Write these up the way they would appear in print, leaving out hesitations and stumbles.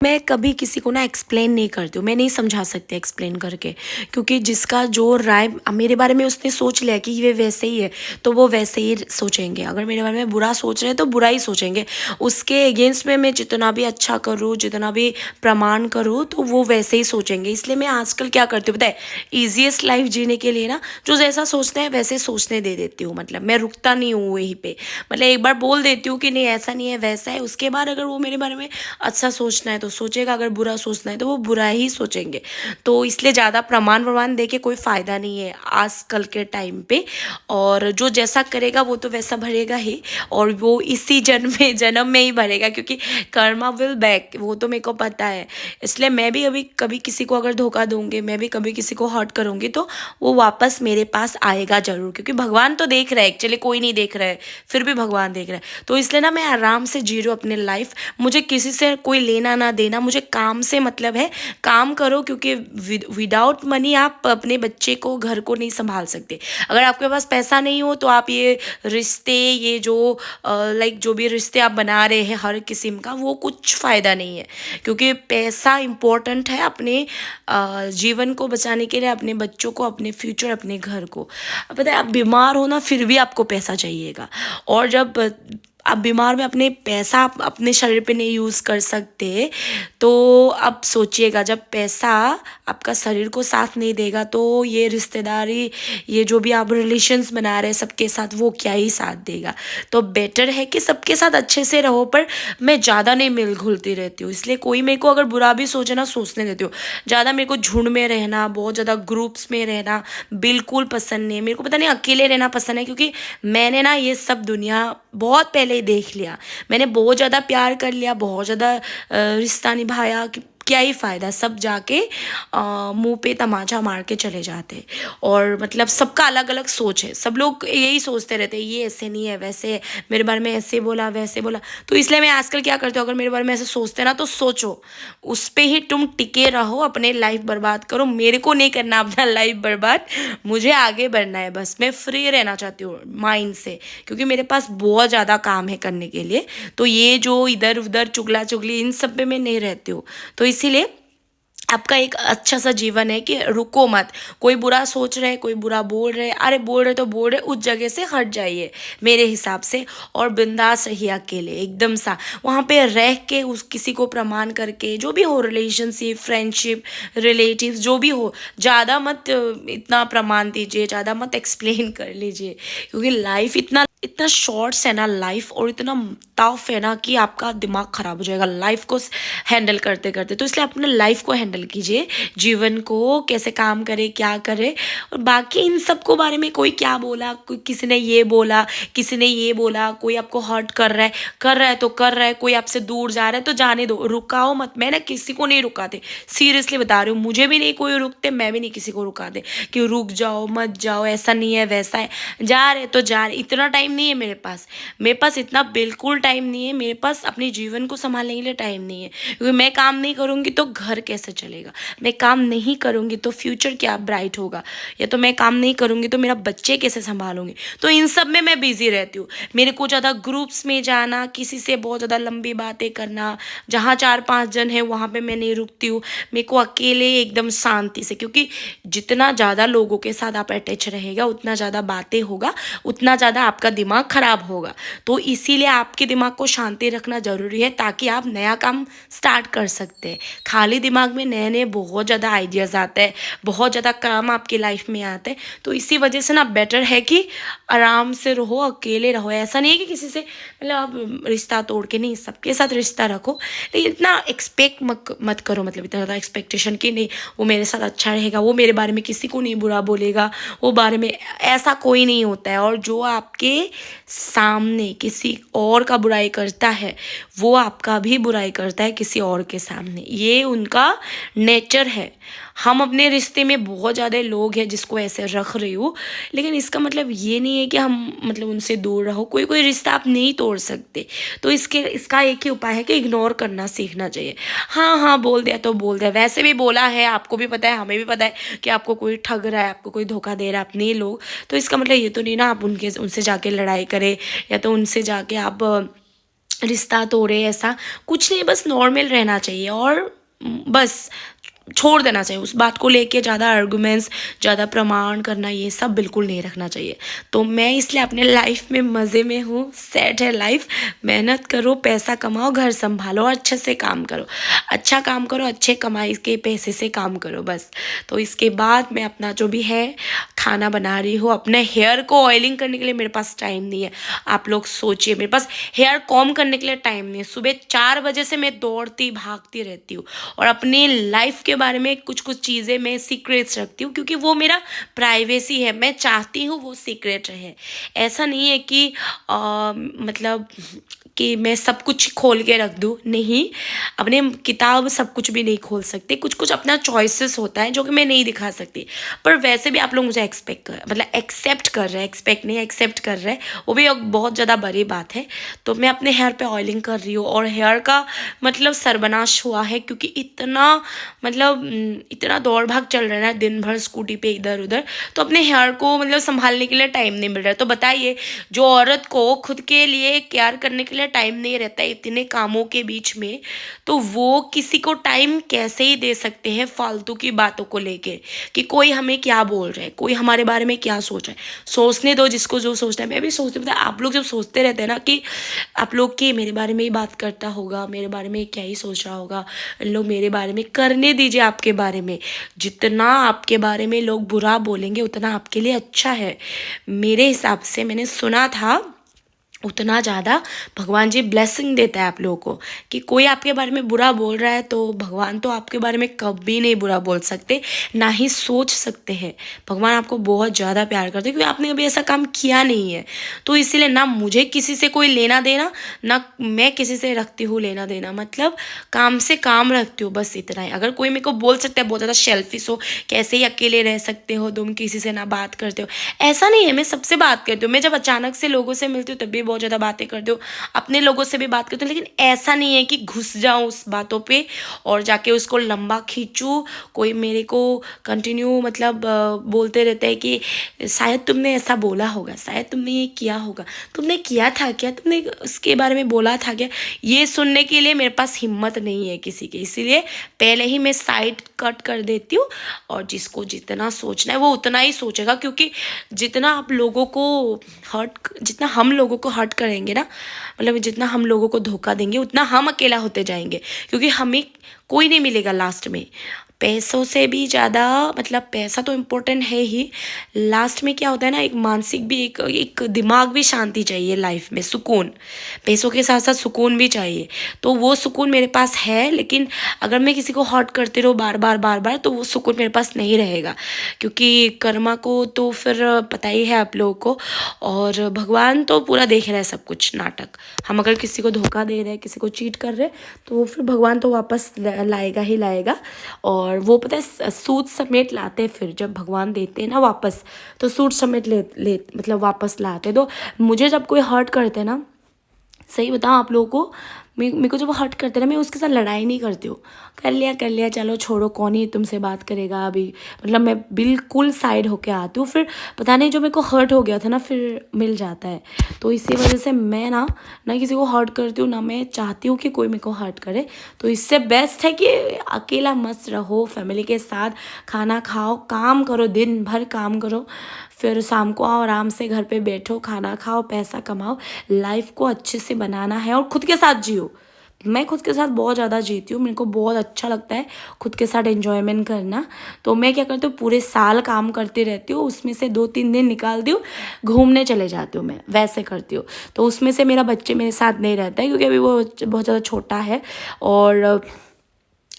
मैं कभी किसी को ना एक्सप्लेन नहीं करती हूँ, मैं नहीं समझा सकती एक्सप्लेन करके, क्योंकि जिसका जो राय मेरे बारे में उसने सोच लिया कि ये वैसे ही है तो वो वैसे ही सोचेंगे। अगर मेरे बारे में बुरा सोच रहे हैं तो बुरा ही सोचेंगे। उसके अगेंस्ट में मैं जितना भी अच्छा करूँ, जितना भी प्रमाण करूँ, तो वो वैसे ही सोचेंगे। इसलिए मैं आजकल क्या करती हूँ पता है, ईजीएस्ट लाइफ जीने के लिए ना जो जैसा सोचते हैं वैसे सोचने दे देती हूँ। मतलब मैं रुकता नहीं हूँ वहीं पे। मतलब एक बार बोल देती हूँ कि नहीं ऐसा नहीं है वैसा है, उसके बाद अगर वो मेरे बारे में अच्छा सोचना है तो सोचेगा, अगर बुरा सोचना है तो वो बुरा ही सोचेंगे। तो इसलिए ज़्यादा प्रमाण प्रमाण दे के कोई फ़ायदा नहीं है आजकल के टाइम पे। और जो जैसा करेगा वो तो वैसा भरेगा ही, और वो इसी जन्म में ही भरेगा, क्योंकि कर्मा विल बैक, वो तो मेरे को पता है। इसलिए मैं भी अभी कभी किसी को अगर धोखा दूंगी, मैं भी कभी किसी को हर्ट करूंगी, तो वो वापस मेरे पास आएगा ज़रूर, क्योंकि भगवान तो देख रहा है। एक्चुअली कोई नहीं देख रहा है, फिर भी भगवान देख रहा है। तो इसलिए ना मैं आराम से जी रही हूँ अपनी लाइफ। मुझे किसी से कोई लेना ना देना, मुझे काम से मतलब है। काम करो, क्योंकि विदाउट मनी आप अपने बच्चे को, घर को नहीं संभाल सकते। अगर आपके पास पैसा नहीं हो तो आप ये रिश्ते, ये जो लाइक जो भी रिश्ते आप बना रहे हैं हर किस्म का, वो कुछ फ़ायदा नहीं है। क्योंकि पैसा इम्पोर्टेंट है अपने जीवन को बचाने के लिए, अपने बच्चों को, अपने फ्यूचर, अपने घर को। अब पता है, आप बीमार हो ना, फिर भी आपको पैसा चाहिएगा। और जब आप बीमार में अपने पैसा आप अपने शरीर पे नहीं यूज़ कर सकते, तो अब सोचिएगा जब पैसा आपका शरीर को साथ नहीं देगा, तो ये रिश्तेदारी, ये जो भी आप रिलेशंस बना रहे हैं सबके साथ, वो क्या ही साथ देगा। तो बेटर है कि सबके साथ अच्छे से रहो। पर मैं ज़्यादा नहीं मिल घुलती रहती हूँ, इसलिए कोई मेरे को अगर बुरा भी सोचे ना, सोचने देती हूँ। ज़्यादा मेरे को झुंड में रहना, बहुत ज़्यादा ग्रुप्स में रहना बिल्कुल पसंद नहीं है। मेरे को पता नहीं, अकेले रहना पसंद है, क्योंकि मैंने ना ये सब दुनिया बहुत पहले ही देख लिया। मैंने बहुत ज़्यादा प्यार कर लिया, बहुत ज़्यादा रिश्ता निभाया कि क्या ही फ़ायदा। सब जाके मुंह पे तमाचा मार के चले जाते। और मतलब सबका अलग अलग सोच है, सब लोग यही सोचते रहते हैं, ये ऐसे नहीं है वैसे है, मेरे बारे में ऐसे बोला वैसे बोला। तो इसलिए मैं आजकल क्या करती हूँ, अगर मेरे बारे में ऐसे सोचते ना, तो सोचो, उस पर ही तुम टिके रहो, अपने लाइफ बर्बाद करो। मेरे को नहीं करना अपना लाइफ बर्बाद, मुझे आगे बढ़ना है। बस मैं फ्री रहना चाहती हूँ माइंड से, क्योंकि मेरे पास बहुत ज़्यादा काम है करने के लिए। तो ये जो इधर उधर चुगला चुगली, इन सब पे मैं नहीं रहती हूँ। तो इसीलिए आपका एक अच्छा सा जीवन है कि रुको मत। कोई बुरा सोच रहे, कोई बुरा बोल रहे, अरे बोल रहे तो बोल रहे, उस जगह से हट जाइए मेरे हिसाब से, और बिंदास रहिए अकेले एकदम सा। वहाँ पे रह के उस किसी को प्रमाण करके, जो भी हो, रिलेशनशिप, फ्रेंडशिप, रिलेटिव्स, जो भी हो, ज़्यादा मत इतना प्रमाण दीजिए, ज़्यादा मत एक्सप्लेन कर लीजिए, क्योंकि लाइफ इतना इतना शॉर्ट्स है ना लाइफ, और इतना टफ है ना कि आपका दिमाग खराब हो जाएगा लाइफ को हैंडल करते करते। तो इसलिए अपने लाइफ को हैंडल कीजिए, जीवन को कैसे काम करे, क्या करे। और बाकी इन सब को बारे में कोई क्या बोला, कोई किसी ने ये बोला, किसी ने ये बोला, कोई आपको हर्ट कर रहा है तो कर रहा है, कोई आपसे दूर जा रहा है तो जाने दो, रुकाओ मत। मैं ना किसी को नहीं रुकाते, सीरियसली बता रही हूँ, मुझे भी नहीं कोई रुकते, मैं भी नहीं किसी को रुकाते कि रुक जाओ मत जाओ, ऐसा नहीं है वैसा है। जा रहे तो जा रहे, इतना टाइम नहीं है मेरे पास। मेरे पास इतना बिल्कुल टाइम नहीं है। मेरे पास अपने जीवन को संभालने के लिए टाइम नहीं है, क्योंकि मैं काम नहीं करूँगी तो घर कैसे चलेगा, मैं काम नहीं करूँगी तो फ्यूचर क्या ब्राइट होगा, या तो मैं काम नहीं करूँगी तो मेरा बच्चे कैसे संभालूंगी। तो इन सब में मैं बिजी रहती हूँ। मेरे को ज़्यादा ग्रुप्स में जाना, किसी से बहुत ज़्यादा लंबी बातें करना, जहाँ 4-5 जन है वहाँ पे मैं नहीं रुकती हूँ। मेरे को अकेले एकदम शांति से, क्योंकि जितना ज़्यादा लोगों के साथ आप अटैच रहेगा, उतना ज़्यादा बातें होगा, उतना ज़्यादा आपका दिमाग खराब होगा। तो इसीलिए आपके दिमाग को शांति रखना ज़रूरी है, ताकि आप नया काम स्टार्ट कर सकते हैं। खाली दिमाग में नए नए बहुत ज़्यादा आइडियाज़ आते हैं, बहुत ज़्यादा काम आपकी लाइफ में आते हैं। तो इसी वजह से ना बेटर है कि आराम से रहो, अकेले रहो। ऐसा नहीं है कि किसी से मतलब आप रिश्ता तोड़ के, नहीं, सबके साथ रिश्ता रखो, लेकिन इतना एक्सपेक्ट मत करो, मतलब इतना ज़्यादा एक्सपेक्टेशन कि नहीं वो मेरे साथ अच्छा रहेगा, वो मेरे बारे में किसी को नहीं बुरा बोलेगा, वो बारे में, ऐसा कोई नहीं होता है। और जो आपके सामने किसी और का बुराई करता है, वो आपका भी बुराई करता है किसी और के सामने, ये उनका नेचर है। हम अपने रिश्ते में बहुत ज़्यादा लोग हैं जिसको ऐसे रख रही हूँ, लेकिन इसका मतलब ये नहीं है कि हम मतलब उनसे दूर रहो। कोई कोई रिश्ता आप नहीं तोड़ सकते, तो इसका एक ही उपाय है कि इग्नोर करना सीखना चाहिए। हाँ हाँ, बोल दिया तो बोल दिया, वैसे भी बोला है, आपको भी पता है, हमें भी पता है कि आपको कोई ठग रहा है, आपको कोई धोखा दे रहा है, अपने लोग। तो इसका मतलब ये तो नहीं ना आप उनसे जाके लड़ाई करें, या तो उनसे जाके आप रिश्ता तोड़े, ऐसा कुछ नहीं, बस नॉर्मल रहना चाहिए और बस छोड़ देना चाहिए उस बात को लेके। ज़्यादा आर्गुमेंट्स, ज़्यादा प्रमाण करना, ये सब बिल्कुल नहीं रखना चाहिए। तो मैं इसलिए अपने लाइफ में मज़े में हूँ, सेट है लाइफ। मेहनत करो, पैसा कमाओ, घर संभालो और अच्छे से काम करो, अच्छा काम करो, अच्छे कमाई के पैसे से काम करो बस। तो इसके बाद मैं अपना जो भी है खाना बना रही हूँ। अपने हेयर को ऑयलिंग करने के लिए मेरे पास टाइम नहीं है। आप लोग सोचिए, मेरे पास हेयर कॉम करने के लिए टाइम नहीं है। सुबह 4 बजे से मैं दौड़ती भागती रहती हूँ और अपनी लाइफ के बारे में कुछ कुछ चीज़ें मैं सीक्रेट्स रखती हूँ, क्योंकि वो मेरा प्राइवेसी है। मैं चाहती हूँ वो सीक्रेट रहे। ऐसा नहीं है कि मतलब कि मैं सब कुछ खोल के रख दूँ, नहीं। अपने किताब सब कुछ भी नहीं खोल सकते, कुछ कुछ अपना चॉइसेस होता है जो कि मैं नहीं दिखा सकती। पर वैसे भी आप लोग मुझे एक्सेप्ट कर रहे हैं, एक्सपेक्ट नहीं, एक्सेप्ट कर रहे हैं, वो भी एक बहुत ज़्यादा बड़ी बात है। तो मैं अपने हेयर पे ऑयलिंग कर रही हूँ और हेयर का मतलब सर्वनाश हुआ है, क्योंकि इतना दौड़ भाग चल रहा है ना दिन भर स्कूटी पे इधर उधर, तो अपने हेयर को संभालने के लिए टाइम नहीं मिल रहा है। तो बताइए, जो औरत को खुद के लिए केयर करने के लिए टाइम नहीं रहता है इतने कामों के बीच में, तो वो किसी को टाइम कैसे ही दे सकते हैं फालतू की बातों को लेके, कि कोई हमें क्या बोल रहा है, कोई हमारे बारे में क्या सोच रहा है। सोचने दो जिसको जो सोचना है। मैं भी सोचती हूँ, आप लोग जब सोचते रहते हैं ना कि आप लोग के मेरे बारे में ही बात करता होगा, मेरे बारे में क्या ही सोच रहा होगा, लोग मेरे बारे में, करने दीजिए। आपके बारे में जितना आपके बारे में लोग बुरा बोलेंगे उतना आपके लिए अच्छा है। मेरे हिसाब से मैंने सुना था उतना ज़्यादा भगवान जी ब्लेसिंग देता है आप लोगों को। कि कोई आपके बारे में बुरा बोल रहा है तो भगवान तो आपके बारे में कभी नहीं बुरा बोल सकते, ना ही सोच सकते हैं। भगवान आपको बहुत ज़्यादा प्यार करते हैं, क्योंकि आपने अभी ऐसा काम किया नहीं है। तो इसीलिए ना मुझे किसी से कोई लेना देना, ना मैं किसी से रखती हूँ लेना देना। मतलब काम से काम रखती हूँ, बस इतना ही। अगर कोई मेरे को बोल सकता है बहुत ज़्यादा शेल्फिश हो, कैसे ही अकेले रह सकते हो तुम, किसी से ना बात करते हो, ऐसा नहीं है। मैं सबसे बात करती हूँ। मैं जब अचानक से लोगों से मिलती हूँ तब भी बहुत ज़्यादा बातें करती हूँ, अपने लोगों से भी बात करती हूँ। लेकिन ऐसा नहीं है कि घुस जाऊँ उस बातों पे और जाके उसको लंबा खींचूँ। कोई मेरे को कंटिन्यू बोलते रहते हैं कि शायद तुमने ऐसा बोला होगा, शायद तुमने ये किया होगा, तुमने किया था क्या, तुमने उसके बारे में बोला था क्या। ये सुनने के लिए मेरे पास हिम्मत नहीं है किसी की, इसीलिए पहले ही मैं साइड कट कर देती हूँ। और जिसको जितना सोचना है वो उतना ही सोचेगा, क्योंकि जितना हम लोगों को हर्ट करेंगे ना, जितना हम लोगों को धोखा देंगे उतना हम अकेला होते जाएंगे, क्योंकि हमें कोई नहीं मिलेगा लास्ट में। पैसों से भी ज़्यादा, पैसा तो इम्पोर्टेंट है ही, लास्ट में क्या होता है ना, एक मानसिक भी, एक दिमाग भी शांति चाहिए लाइफ में, सुकून। पैसों के साथ साथ सुकून भी चाहिए। तो वो सुकून मेरे पास है, लेकिन अगर मैं किसी को हर्ट करती रहूँ बार बार बार बार, तो वो सुकून मेरे पास नहीं रहेगा, क्योंकि कर्मा को तो फिर पता ही है आप लोगों को। और भगवान तो पूरा देख रहा है सब कुछ नाटक। हम अगर किसी को धोखा दे रहे हैं, किसी को चीट कर रहे हैं, तो फिर भगवान तो वापस लाएगा ही लाएगा। और वो पता है सूद समेत लाते हैं, फिर जब भगवान देते हैं ना वापस, तो सूद समेत ले वापस लाते। तो मुझे जब कोई हर्ट करते हैं ना, सही बताऊँ आप लोगों को, मेरे को जब वो हर्ट करते ना, मैं उसके साथ लड़ाई नहीं करती हूँ। कर लिया चलो छोड़ो, कौन ही तुमसे बात करेगा अभी। मैं बिल्कुल साइड होके आती हूँ। फिर पता नहीं जो मेरे को हर्ट हो गया था ना, फिर मिल जाता है। तो इसी वजह से मैं ना किसी को हर्ट करती हूँ, ना मैं चाहती हूँ कि कोई मेरे को हर्ट करे। तो इससे बेस्ट है कि अकेला मस्त रहो, फैमिली के साथ खाना खाओ, काम करो, दिन भर काम करो, फिर शाम को आओ, आराम से घर पे बैठो, खाना खाओ, पैसा कमाओ, लाइफ को अच्छे से बनाना है और खुद के साथ जियो। मैं खुद के साथ बहुत ज़्यादा जीती हूँ, मेरे को बहुत अच्छा लगता है खुद के साथ एंजॉयमेंट करना। तो मैं क्या करती हूँ, पूरे साल काम करती रहती हूँ, उसमें से 2-3 दिन निकालती हूँ, घूमने चले जाती हूँ, मैं वैसे करती हूँ। तो उसमें से मेरा बच्चे मेरे साथ नहीं रहता है, क्योंकि अभी वो बहुत ज़्यादा छोटा है। और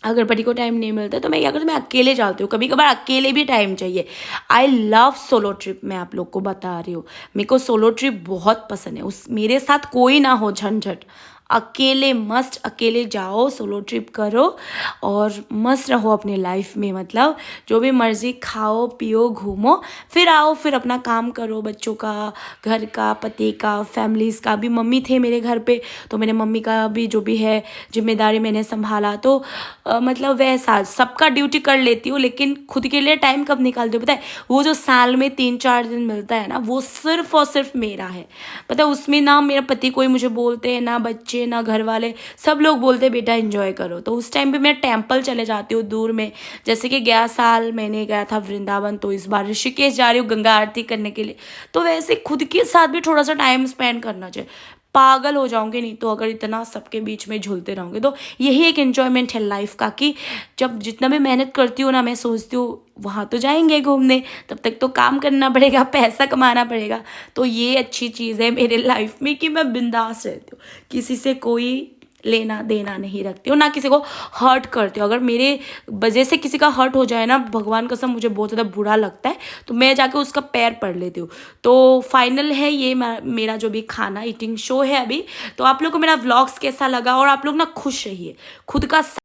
अगर पति को टाइम नहीं मिलता तो मैं क्या करती हूँ, मैं अकेले जाती हूँ। कभी कभार अकेले भी टाइम चाहिए। I love solo trip. मैं आप लोग को बता रही हूँ, मेरे को सोलो ट्रिप बहुत पसंद है। मेरे साथ कोई ना हो झंझट, अकेले मस्त, अकेले जाओ, सोलो ट्रिप करो और मस्त रहो अपने लाइफ में। जो भी मर्जी खाओ पियो घूमो, फिर आओ, फिर अपना काम करो, बच्चों का, घर का, पति का, फैमिलीज़ का भी। मम्मी थे मेरे घर पे, तो मैंने मम्मी का भी जो भी है जिम्मेदारी मैंने संभाला। तो वैसा सबका ड्यूटी कर लेती हूँ, लेकिन खुद के लिए टाइम कब निकालती हूँ पता है? वो जो साल में 3-4 दिन मिलता है ना, वो सिर्फ और सिर्फ मेरा है। पता है, उसमें ना मेरा पति कोई मुझे बोलते हैं, ना बच्चे, बच्चे ना घर वाले, सब लोग बोलते बेटा एंजॉय करो। तो उस टाइम पे मैं टेम्पल चले जाती हूँ दूर में, जैसे कि गया साल मैंने गया था वृंदावन, तो इस बार ऋषिकेश जा रही हूँ गंगा आरती करने के लिए। तो वैसे खुद के साथ भी थोड़ा सा टाइम स्पेंड करना चाहिए, पागल हो जाऊंगे नहीं तो अगर इतना सबके बीच में झूलते रहोगे। तो यही एक एन्जॉयमेंट है लाइफ का, कि जब जितना भी मेहनत करती हूँ ना, मैं सोचती हूँ वहाँ तो जाएंगे घूमने, तब तक तो काम करना पड़ेगा, पैसा कमाना पड़ेगा। तो ये अच्छी चीज़ है मेरे लाइफ में कि मैं बिंदास रहती हूँ, किसी से कोई लेना देना नहीं रखती हूँ, ना किसी को हर्ट करती हूँ। अगर मेरे वजह से किसी का हर्ट हो जाए ना, भगवान कसम मुझे बहुत ज़्यादा बुरा लगता है, तो मैं जाके उसका पैर पड़ लेती हूँ। तो फाइनल है ये मेरा जो भी खाना ईटिंग शो है अभी। तो आप लोग को मेरा व्लॉग्स कैसा लगा, और आप लोग ना खुश रहिए, खुद का